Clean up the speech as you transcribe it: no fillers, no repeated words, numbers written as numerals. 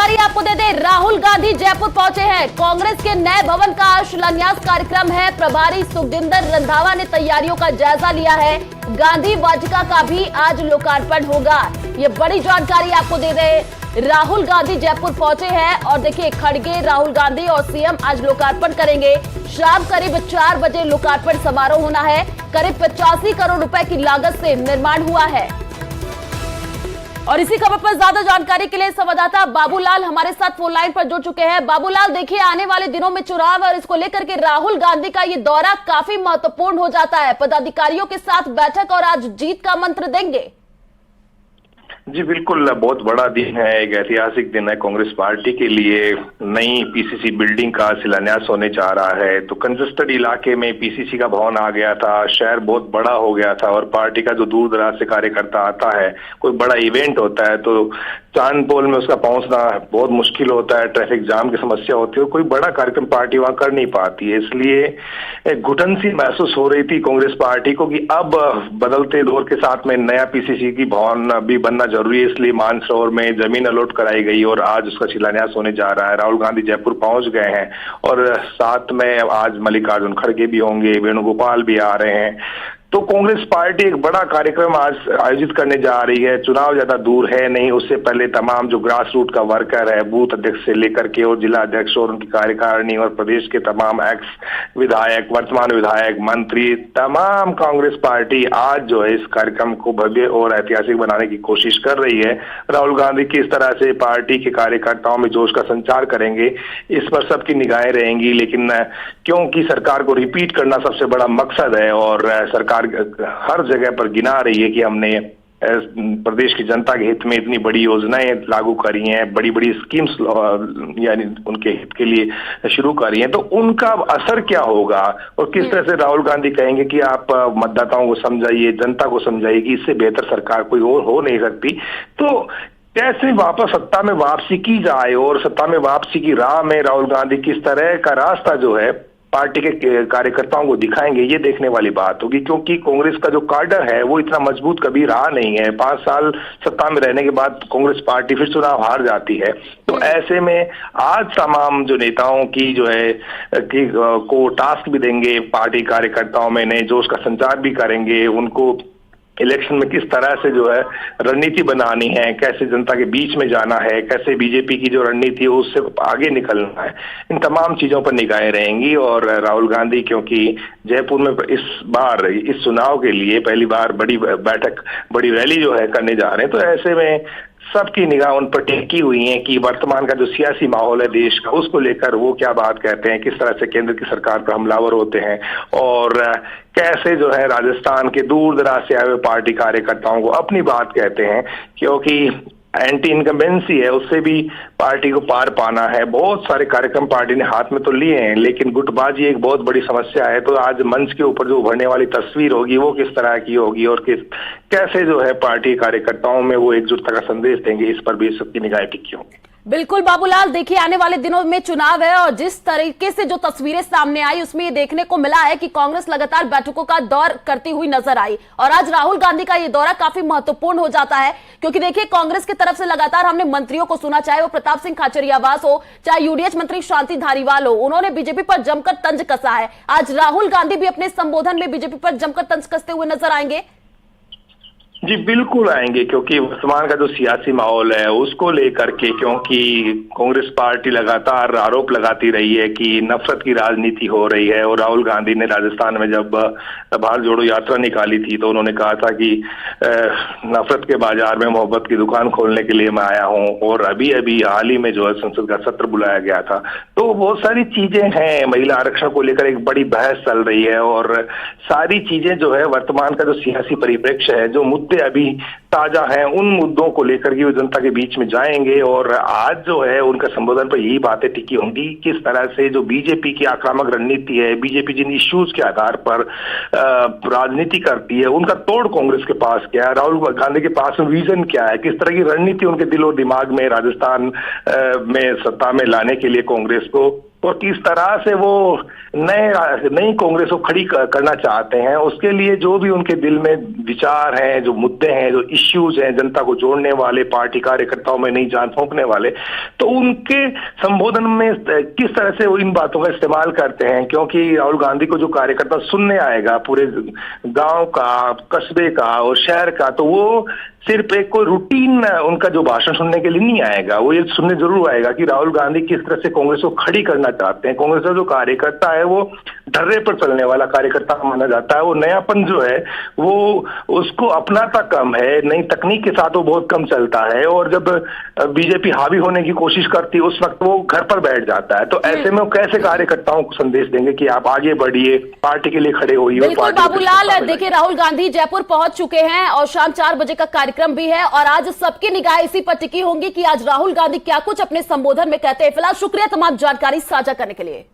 जानकारी आपको दे दें, राहुल गांधी जयपुर पहुंचे हैं। कांग्रेस के नए भवन का शिलान्यास कार्यक्रम है। प्रभारी सुखजिंदर रंधावा ने तैयारियों का जायजा लिया है। गांधी वाटिका का भी आज लोकार्पण होगा। ये बड़ी जानकारी आपको दे दें, राहुल गांधी जयपुर पहुंचे हैं और देखिए खड़गे राहुल गांधी और सीएम आज लोकार्पण करेंगे। शाम करीब 4 बजे लोकार्पण समारोह होना है। करीब 85 करोड़ रुपए की लागत से निर्माण हुआ है। और इसी खबर पर ज्यादा जानकारी के लिए संवाददाता बाबूलाल हमारे साथ फोन लाइन पर जुड़ चुके हैं। बाबूलाल, देखिए आने वाले दिनों में चुनाव और इसको लेकर के राहुल गांधी का ये दौरा काफी महत्वपूर्ण हो जाता है। पदाधिकारियों के साथ बैठक और आज जीत का मंत्र देंगे। जी बिल्कुल, बहुत बड़ा दिन है, एक ऐतिहासिक दिन है कांग्रेस पार्टी के लिए। नई पीसीसी बिल्डिंग का शिलान्यास होने जा रहा है। तो कंजस्टेड इलाके में पीसीसी का भवन आ गया था, शहर बहुत बड़ा हो गया था और पार्टी का जो दूर दराज से कार्यकर्ता आता है, कोई बड़ा इवेंट होता है तो चांदपोल में उसका पहुंचना बहुत मुश्किल होता है, ट्रैफिक जाम की समस्या होती है, कोई बड़ा कार्यक्रम पार्टी वहां कर नहीं पाती है। इसलिए एक घुटन सी महसूस हो रही थी कांग्रेस पार्टी को कि अब बदलते दौर के साथ में नया पीसीसी की भवन भी बनना जरूरी है। इसलिए मानसरोवर में जमीन अलॉट कराई गई और आज उसका शिलान्यास होने जा रहा है। राहुल गांधी जयपुर पहुंच गए हैं और साथ में आज मल्लिकार्जुन खड़गे भी होंगे, वेणुगोपाल भी आ रहे हैं। तो कांग्रेस पार्टी एक बड़ा कार्यक्रम आज आयोजित करने जा रही है। चुनाव ज्यादा दूर है नहीं, उससे पहले तमाम जो ग्रास रूट का वर्कर है, बूथ अध्यक्ष से लेकर के और जिला अध्यक्ष और उनकी कार्यकारिणी और प्रदेश के तमाम एक्स विधायक, वर्तमान विधायक, मंत्री, तमाम कांग्रेस पार्टी आज जो है इस कार्यक्रम को भव्य और ऐतिहासिक बनाने की कोशिश कर रही है। राहुल गांधी किस तरह से पार्टी के कार्यकर्ताओं में जोश का संचार करेंगे, इस पर सबकी निगाहें रहेंगी। लेकिन क्योंकि सरकार को रिपीट करना सबसे बड़ा मकसद है और सरकार हर जगह पर गिना रही है कि हमने प्रदेश की जनता के हित में इतनी बड़ी योजनाएं लागू करी हैं, बड़ी बड़ी स्कीम्स यानी उनके हित के लिए शुरू करी हैं, तो उनका असर क्या होगा और किस तरह से राहुल गांधी कहेंगे कि आप मतदाताओं को समझाइए, जनता को समझाइए कि इससे बेहतर सरकार कोई और हो नहीं सकती। तो कैसे वापस सत्ता में वापसी की जाए और सत्ता में वापसी की राह में राहुल गांधी किस तरह का रास्ता जो है पार्टी के कार्यकर्ताओं को दिखाएंगे, ये देखने वाली बात होगी। क्योंकि कांग्रेस का जो कार्डर है वो इतना मजबूत कभी रहा नहीं है। 5 साल सत्ता में रहने के बाद कांग्रेस पार्टी फिर चुनाव हार जाती है। तो ऐसे में आज तमाम जो नेताओं की जो है को टास्क भी देंगे, पार्टी कार्यकर्ताओं में नए जोश का संचार भी करेंगे, उनको इलेक्शन में किस तरह से जो है रणनीति बनानी है, कैसे जनता के बीच में जाना है, कैसे बीजेपी की जो रणनीति है उससे आगे निकलना है, इन तमाम चीजों पर निगाहें रहेंगी। और राहुल गांधी क्योंकि जयपुर में इस बार इस चुनाव के लिए पहली बार बड़ी बैठक, बड़ी रैली जो है करने जा रहे हैं, तो ऐसे में सबकी निगाह उन पर टिकी हुई है कि वर्तमान का जो सियासी माहौल है देश का, उसको लेकर वो क्या बात कहते हैं, किस तरह से केंद्र की सरकार पर हमलावर होते हैं और कैसे जो है राजस्थान के दूर दराज से आए हुए पार्टी कार्यकर्ताओं को अपनी बात कहते हैं। क्योंकि एंटी इनकम्बेंसी है, उससे भी पार्टी को पार पाना है। बहुत सारे कार्यक्रम पार्टी ने हाथ में तो लिए हैं, लेकिन गुटबाजी एक बहुत बड़ी समस्या है। तो आज मंच के ऊपर जो उभरने वाली तस्वीर होगी वो किस तरह की होगी और कैसे जो है पार्टी कार्यकर्ताओं में वो एकजुटता का संदेश देंगे, इस पर भी सबकी निगाहें टिकी होंगी। बिल्कुल बाबूलाल, देखिए आने वाले दिनों में चुनाव है और जिस तरीके से जो तस्वीरें सामने आई उसमें ये देखने को मिला है कि कांग्रेस लगातार बैठकों का दौर करती हुई नजर आई और आज राहुल गांधी का ये दौरा काफी महत्वपूर्ण हो जाता है। क्योंकि देखिए कांग्रेस की तरफ से लगातार हमने मंत्रियों को सुना, चाहे वो प्रताप सिंह खाचरियावास हो, चाहे यूडीएच मंत्री शांति धारीवाल हो, उन्होंने बीजेपी पर जमकर तंज कसा है। आज राहुल गांधी भी अपने संबोधन में बीजेपी पर जमकर तंज कसते हुए नजर आएंगे। जी बिल्कुल आएंगे, क्योंकि वर्तमान का जो सियासी माहौल है उसको लेकर के, क्योंकि कांग्रेस पार्टी लगातार आरोप लगाती रही है कि नफरत की राजनीति हो रही है। और राहुल गांधी ने राजस्थान में जब भारत जोड़ो यात्रा निकाली थी तो उन्होंने कहा था कि नफरत के बाजार में मोहब्बत की दुकान खोलने के लिए मैं आया हूं। और अभी अभी हाल ही में जो है संसद का सत्र बुलाया गया था। तो बहुत सारी चीजें हैं, महिला आरक्षण को लेकर एक बड़ी बहस चल रही है और सारी चीजें जो है वर्तमान का जो सियासी परिप्रेक्ष्य है, जो मुद्दे अभी ताजा हैं, उन मुद्दों को लेकर के वो जनता के बीच में जाएंगे। और आज जो है उनका संबोधन पर यही बातें टिकी होंगी, किस तरह से जो बीजेपी की आक्रामक रणनीति है, बीजेपी जिन इश्यूज के आधार पर राजनीति करती है, उनका तोड़ कांग्रेस के पास क्या है, राहुल गांधी के पास विजन क्या है, किस तरह की रणनीति उनके दिलो दिमाग में राजस्थान में सत्ता में लाने के लिए कांग्रेस को और किस तरह से वो नई कांग्रेस को खड़ी करना चाहते हैं, उसके लिए जो भी उनके दिल में विचार हैं, जो मुद्दे हैं, जो इश्यूज हैं, जनता को जोड़ने वाले, पार्टी कार्यकर्ताओं में नई जान फूंकने वाले, तो उनके संबोधन में किस तरह से वो इन बातों का इस्तेमाल करते हैं। क्योंकि राहुल गांधी को जो कार्यकर्ता सुनने आएगा पूरे गांव का, कस्बे का और शहर का, तो वो सिर्फ एक कोई रूटीन उनका जो भाषण सुनने के लिए नहीं आएगा, वो ये सुनने जरूर आएगा कि राहुल गांधी किस तरह से कांग्रेस को खड़ी करना चाहते हैं। कांग्रेस का जो कार्यकर्ता है वो ढर्रे पर चलने वाला कार्यकर्ता माना जाता है, वो नयापन जो है वो उसको अपनाता कम है, नई तकनीक के साथ वो बहुत कम चलता है, और जब बीजेपी हावी होने की कोशिश करती है उस वक्त वो घर पर बैठ जाता है। तो ऐसे में वो कैसे कार्यकर्ताओं को संदेश देंगे कि आप आगे बढ़िए, पार्टी के लिए खड़े होइए। बिल्कुल बाबूलाल, देखिए राहुल गांधी जयपुर पहुंच चुके हैं और शाम 4 बजे का कार्यक्रम भी है, और आज सबकी निगाह इसी पर टिकी होंगी कि आज राहुल गांधी क्या कुछ अपने संबोधन में कहते हैं। फिलहाल शुक्रिया तमाम जानकारी साझा करने के लिए।